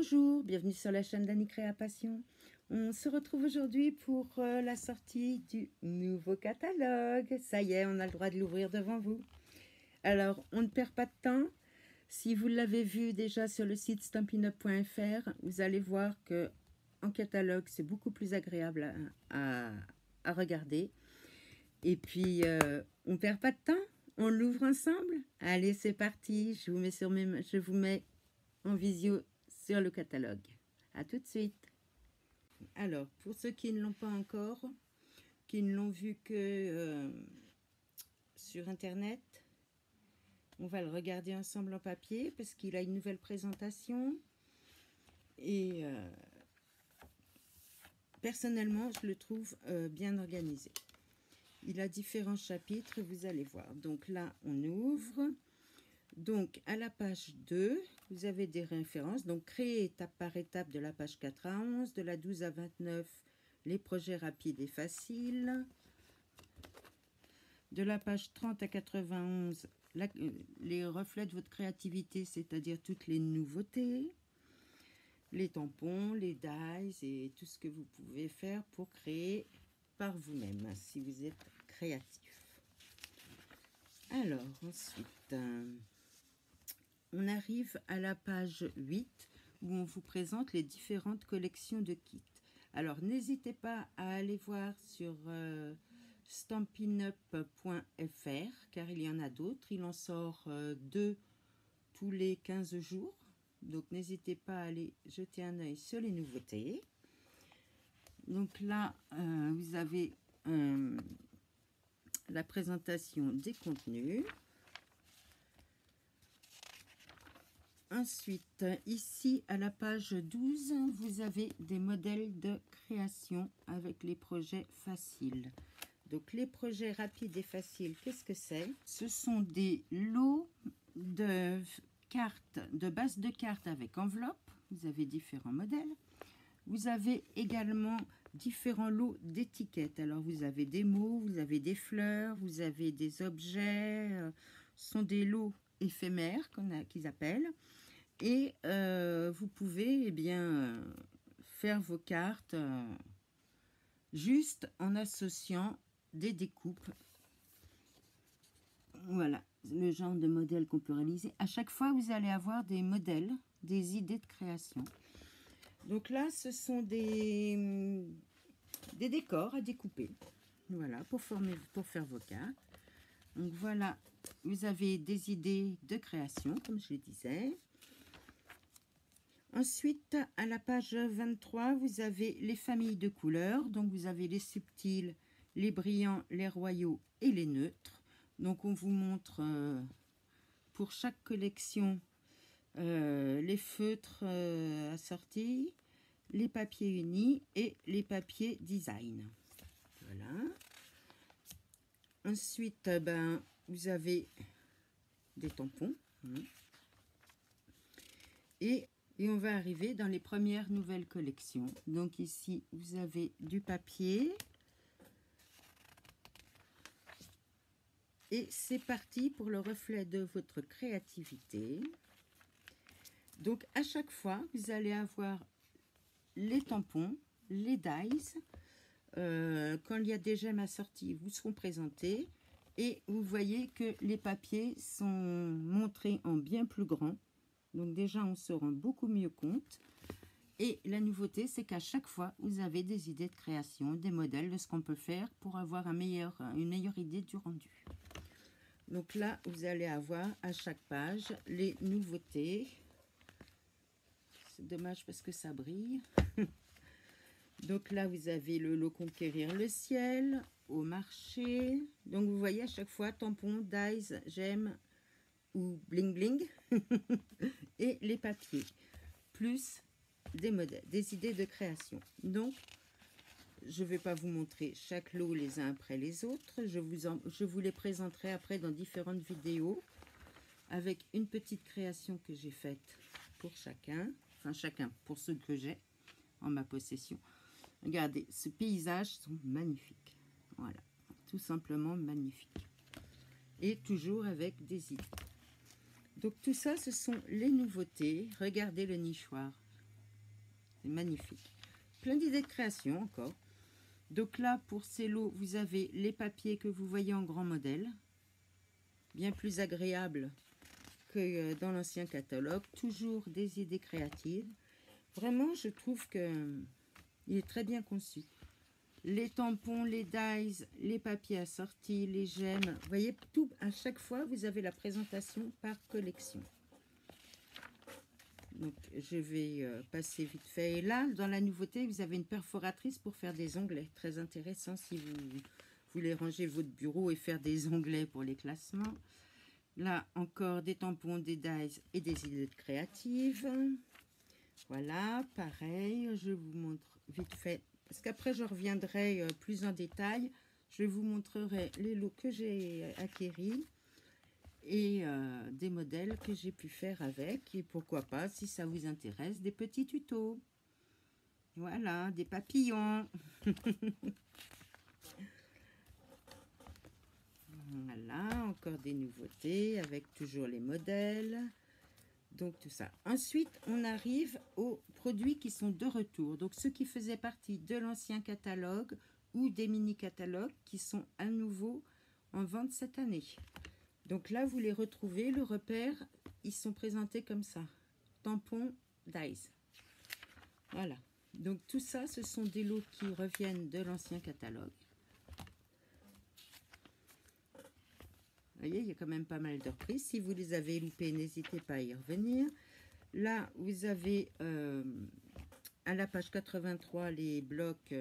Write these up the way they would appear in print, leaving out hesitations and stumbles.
Bonjour, bienvenue sur la chaîne d'Annie Création. On se retrouve aujourd'hui pour la sortie du nouveau catalogue. Ça y est, on a le droit de l'ouvrir devant vous. Alors, on ne perd pas de temps. Si vous l'avez vu déjà sur le site stampinup.fr, vous allez voir que en catalogue, c'est beaucoup plus agréable à regarder. Et puis, on ne perd pas de temps. On l'ouvre ensemble. Allez, c'est parti. Je vous mets en visio sur le catalogue. À tout de suite. Alors, pour ceux qui ne l'ont pas encore, qui ne l'ont vu que sur Internet, on va le regarder ensemble en papier parce qu'il a une nouvelle présentation. Et personnellement, je le trouve bien organisé. Il a différents chapitres, vous allez voir. Donc là, on ouvre. Donc, à la page 2, vous avez des références. Donc, créer étape par étape de la page 4 à 11, de la 12 à 29, les projets rapides et faciles. De la page 30 à 91, les reflets de votre créativité, c'est-à-dire toutes les nouveautés, les tampons, les dies et tout ce que vous pouvez faire pour créer par vous-même, si vous êtes créatif. Alors, ensuite... on arrive à la page 8 où on vous présente les différentes collections de kits. Alors, n'hésitez pas à aller voir sur stampinup.fr car il y en a d'autres. Il en sort 2 tous les 15 jours. Donc, n'hésitez pas à aller jeter un œil sur les nouveautés. Donc là, vous avez la présentation des contenus. Ensuite, ici à la page 12, vous avez des modèles de création avec les projets faciles. Donc les projets rapides et faciles, qu'est-ce que c'est? Ce sont des lots de cartes, de base de cartes avec enveloppe. Vous avez différents modèles. Vous avez également différents lots d'étiquettes. Alors vous avez des mots, vous avez des fleurs, vous avez des objets. Ce sont des lots éphémères qu'ils appellent. Et vous pouvez faire vos cartes juste en associant des découpes. Voilà le genre de modèle qu'on peut réaliser. À chaque fois, vous allez avoir des modèles, des idées de création. Donc là, ce sont des décors à découper. Voilà, pour faire vos cartes. Donc voilà, vous avez des idées de création, comme je le disais. Ensuite, à la page 23, vous avez les familles de couleurs. Donc, vous avez les subtils, les brillants, les royaux et les neutres. Donc, on vous montre pour chaque collection les feutres assortis, les papiers unis et les papiers design. Voilà. Ensuite, vous avez des tampons. Et on va arriver dans les premières nouvelles collections. Donc ici, vous avez du papier. Et c'est parti pour le reflet de votre créativité. Donc à chaque fois, vous allez avoir les tampons, les dies. Quand il y a des gemmes assorties, vous seront présentés. Et vous voyez que les papiers sont montrés en bien plus grand. Donc déjà, on se rend beaucoup mieux compte. Et la nouveauté, c'est qu'à chaque fois, vous avez des idées de création, des modèles de ce qu'on peut faire pour avoir une meilleure idée du rendu. Donc là, vous allez avoir à chaque page les nouveautés. C'est dommage parce que ça brille. Donc là, vous avez le lot Conquérir le ciel, au marché. Donc vous voyez à chaque fois tampons, dies, gemmes ou bling bling. Et les papiers, plus des modèles, des idées de création. Donc, je ne vais pas vous montrer chaque lot les uns après les autres. Je vous les présenterai après dans différentes vidéos avec une petite création que j'ai faite pour chacun. Enfin, chacun pour ceux que j'ai en ma possession. Regardez, ce paysage sont magnifiques. Voilà, tout simplement magnifiques. Et toujours avec des idées. Donc tout ça, ce sont les nouveautés. Regardez le nichoir. C'est magnifique. Plein d'idées de création encore. Donc là, pour ces lots, vous avez les papiers que vous voyez en grand modèle. Bien plus agréable que dans l'ancien catalogue. Toujours des idées créatives. Vraiment, je trouve que il est très bien conçu. Les tampons, les dies, les papiers assortis, les gemmes. Vous voyez, tout, à chaque fois, vous avez la présentation par collection. Donc, je vais passer vite fait. Et là, dans la nouveauté, vous avez une perforatrice pour faire des onglets. Très intéressant si vous voulez ranger votre bureau et faire des onglets pour les classements. Là, encore des tampons, des dies et des idées créatives. Voilà, pareil, je vous montre vite fait. Parce qu'après, je reviendrai plus en détail. Je vous montrerai les lots que j'ai acquéris et des modèles que j'ai pu faire avec. Et pourquoi pas, si ça vous intéresse, des petits tutos. Voilà, des papillons. Voilà, encore des nouveautés avec toujours les modèles. Donc tout ça. Ensuite, on arrive aux produits qui sont de retour. Donc ceux qui faisaient partie de l'ancien catalogue ou des mini-catalogues qui sont à nouveau en vente cette année. Donc là, vous les retrouvez. Le repère, ils sont présentés comme ça. Tampons, dies. Voilà. Donc tout ça, ce sont des lots qui reviennent de l'ancien catalogue. Vous voyez, il y a quand même pas mal de reprises. Si vous les avez loupés, n'hésitez pas à y revenir. Là, vous avez à la page 83 les blocs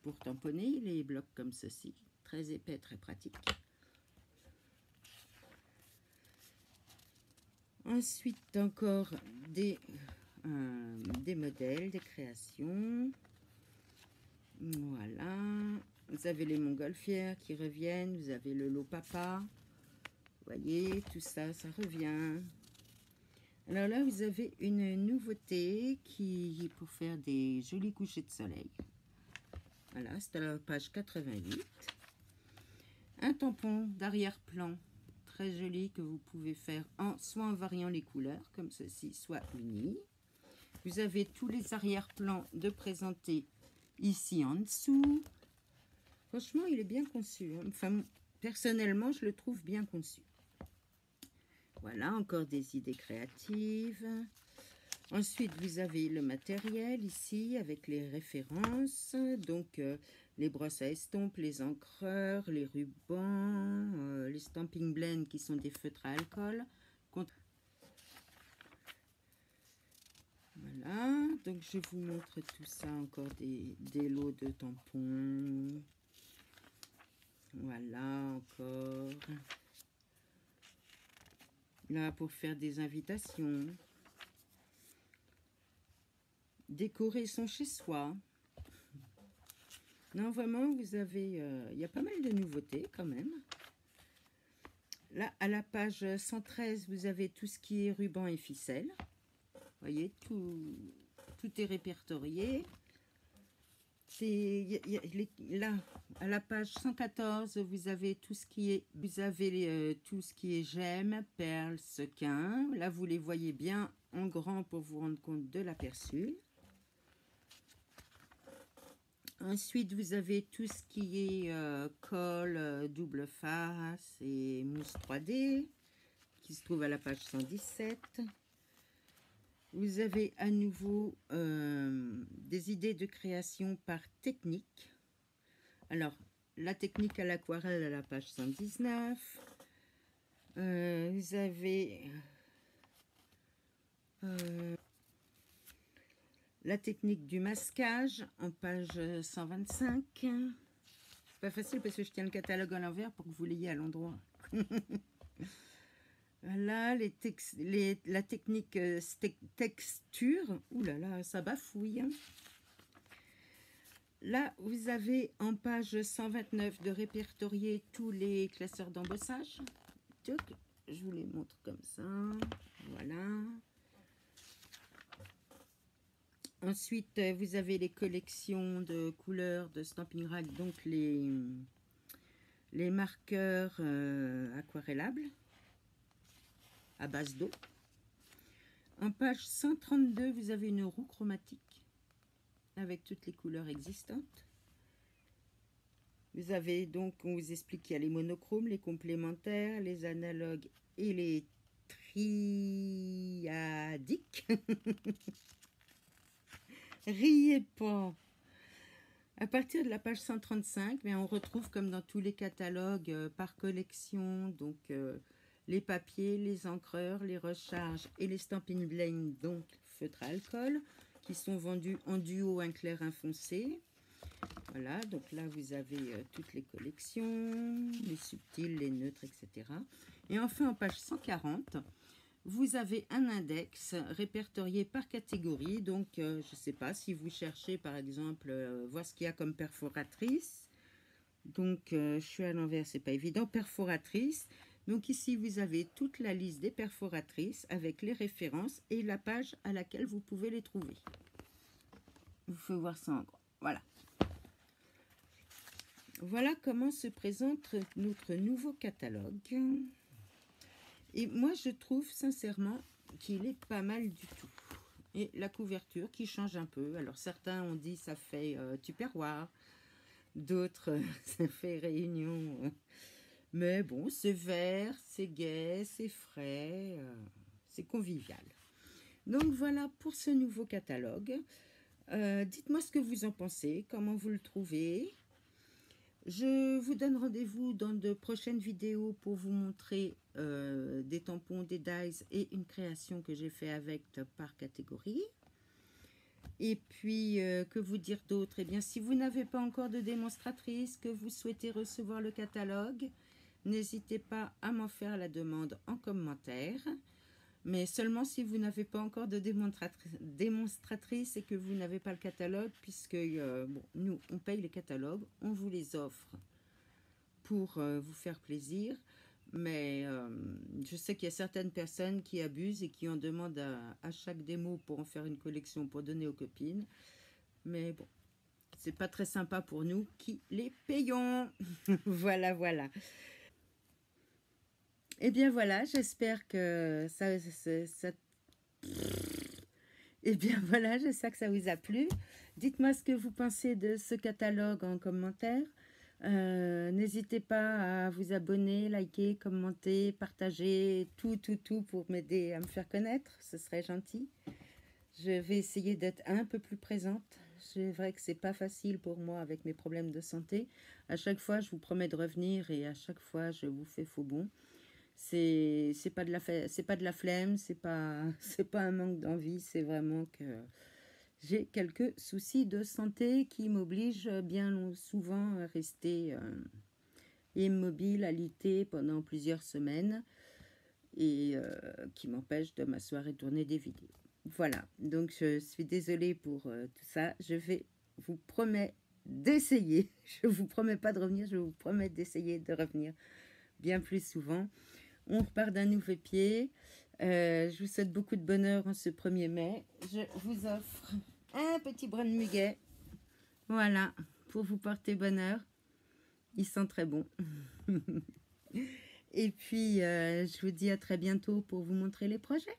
pour tamponner, les blocs comme ceci. Très épais, très pratique. Ensuite, encore des modèles, des créations. Voilà. Vous avez les montgolfières qui reviennent. Vous avez le lot papa. Vous voyez, tout ça, ça revient. Alors là, vous avez une nouveauté qui est pour faire des jolis couchers de soleil. Voilà, c'est à la page 88. Un tampon d'arrière-plan très joli que vous pouvez faire soit en variant les couleurs, comme ceci, soit unis. Vous avez tous les arrière-plans de présenter ici en dessous. Franchement, il est bien conçu. Enfin, personnellement, je le trouve bien conçu. Voilà, encore des idées créatives. Ensuite, vous avez le matériel ici avec les références. Donc, les brosses à estompe, les encreurs, les rubans, les stamping blends qui sont des feutres à alcool. Voilà, donc je vous montre tout ça, encore des lots de tampons. Voilà, encore. Là, pour faire des invitations. Décorer son chez-soi. Non, vraiment, vous avez... il y a pas mal de nouveautés, quand même. Là, à la page 113, vous avez tout ce qui est ruban et ficelle. Vous voyez, tout est répertorié. Là, à la page 114, vous avez tout ce qui est, gemmes, perles, sequins. Là, vous les voyez bien en grand pour vous rendre compte de l'aperçu. Ensuite, vous avez tout ce qui est colle, double face et mousse 3D qui se trouve à la page 117. Vous avez à nouveau des idées de création par technique. Alors, la technique à l'aquarelle à la page 119. Vous avez la technique du masquage en page 125. C'est pas facile parce que je tiens le catalogue à l'envers pour que vous l'ayez à l'endroit. Voilà, la technique texture. Ouh là là, ça bafouille. Hein. Là, vous avez en page 129 de répertorier tous les classeurs d'embossage. Je vous les montre comme ça. Voilà. Ensuite, vous avez les collections de couleurs de Stampin' Rag, donc les marqueurs aquarellables à base d'eau. En page 132, vous avez une roue chromatique avec toutes les couleurs existantes. Vous avez donc, on vous explique qu'il y a les monochromes, les complémentaires, les analogues et les triadiques. Riez pas. À partir de la page 135, on retrouve comme dans tous les catalogues par collection, donc les papiers, les encreurs, les recharges et les stamping blends, donc feutre à alcool, qui sont vendus en duo, un clair, un foncé. Voilà, donc là vous avez toutes les collections, les subtils, les neutres, etc. Et enfin en page 140, vous avez un index répertorié par catégorie. Donc, je ne sais pas si vous cherchez, par exemple, voir ce qu'il y a comme perforatrice. Donc, je suis à l'envers, c'est pas évident. Perforatrice. Donc, ici, vous avez toute la liste des perforatrices avec les références et la page à laquelle vous pouvez les trouver. Vous pouvez voir ça en gros. Voilà. Voilà comment se présente notre nouveau catalogue. Et moi, je trouve sincèrement qu'il est pas mal du tout. Et la couverture qui change un peu. Alors, certains ont dit ça fait tupperware. D'autres, ça fait réunion. Mais bon, c'est vert, c'est gai, c'est frais, c'est convivial. Donc, voilà pour ce nouveau catalogue. Dites-moi ce que vous en pensez, comment vous le trouvez. Je vous donne rendez-vous dans de prochaines vidéos pour vous montrer des tampons, des dies et une création que j'ai fait avec par catégorie. Et puis, que vous dire d'autre? Eh bien, si vous n'avez pas encore de démonstratrice, que vous souhaitez recevoir le catalogue, n'hésitez pas à m'en faire la demande en commentaire. Mais seulement si vous n'avez pas encore de démonstratrice et que vous n'avez pas le catalogue, puisque bon, nous, on paye les catalogues, on vous les offre pour vous faire plaisir. Mais je sais qu'il y a certaines personnes qui abusent et qui en demandent à chaque démo pour en faire une collection pour donner aux copines. Mais bon, c'est pas très sympa pour nous qui les payons. Voilà, voilà. Eh bien voilà, j'espère que eh bien voilà, j'espère que ça vous a plu. Dites-moi ce que vous pensez de ce catalogue en commentaire. N'hésitez pas à vous abonner, liker, commenter, partager, tout pour m'aider à me faire connaître. Ce serait gentil. Je vais essayer d'être un peu plus présente. C'est vrai que c'est pas facile pour moi avec mes problèmes de santé. À chaque fois, je vous promets de revenir et à chaque fois, je vous fais faux bon. C'est pas de la flemme, c'est pas un manque d'envie, c'est vraiment que j'ai quelques soucis de santé qui m'obligent bien souvent à rester immobile, alitée pendant plusieurs semaines et qui m'empêchent de m'asseoir et tourner des vidéos. Voilà, donc je suis désolée pour tout ça. Je vous promets d'essayer. Je vous promets pas de revenir, je vous promets d'essayer de revenir bien plus souvent. On repart d'un nouveau pied. Je vous souhaite beaucoup de bonheur en ce 1er mai. Je vous offre un petit brin de muguet. Voilà, pour vous porter bonheur. Ils sont très bons. Et puis, je vous dis à très bientôt pour vous montrer les projets.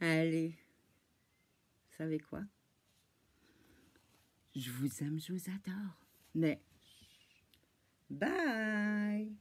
Allez, vous savez quoi? Je vous aime, je vous adore. Mais, bye!